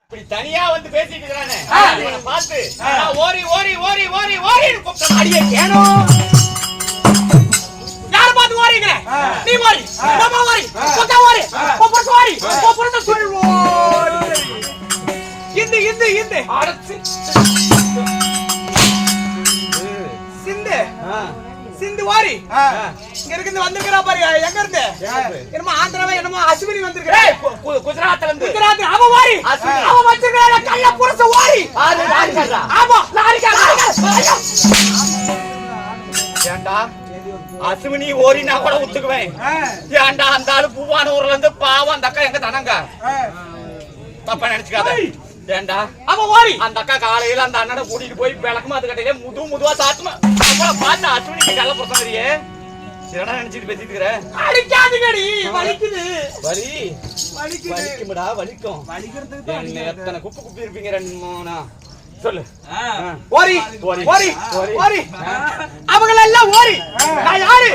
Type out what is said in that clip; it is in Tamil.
இப்படி தனியா வந்து பேசிட்டு இருக்கானே இவனை பார்த்து நான் ஓரி ஓரி ஓரி ஓரி ஓரி கூப்பிட்டேன். அடியே கேனோ யார பார்த்து ஓரிங்க? நீ ஓரி, நம்ம ஓரி, கொக்கா ஓரி, கொப்பரஸ் ஓரி, கொப்பரஸ் ஓரி ஓரி. இந்த அடச்சி சிந்து சிந்து வாரி இங்க இருந்து வந்திருக்கா பாரு. எங்க இருந்து? என்னமோ ஆந்திராவே என்னமோ அஸ்வினி வந்திருக்கா. குஜராத்ல இருந்து. குஜராத் அவ வாரி அவ வச்சிருக்கா கல்ல புரச வாரி. அது லாரிக்காரா? ஆமா லாரிக்காரா. ஏண்டா அஸ்வினி ஓரினா கூட ஒத்துக்குவேன். ஏண்டா அந்த ஆளு பூவானூர்ல இருந்து பாவம் அந்த அக்கா எங்க தனங்க தப்பா நினைச்சுக்காத. ஏண்டா அவ ஓரி அந்த அக்கா காலையில அந்த அண்ணனை கூட்டிட்டு போய் விளக்கமா அது கட்டையில முதுவா சாத்துமா பார்த்து அஸ்வினிக்கு கல்ல புரச மாதிரியே சிறடா நினைச்சிட்டு பேசிட்டு இருக்கிற. அடிக்காதுங்கடி வலிக்குது. வலி வலிக்கும்டா வலிக்கும். வலிக்கிறதுக்கு எத்தனை குப்பி இருப்பீங்க 2-3 சொல்லு. ஓரி ஓரி ஓரி அவங்கள எல்லாம் ஓரி. நான் யாரு?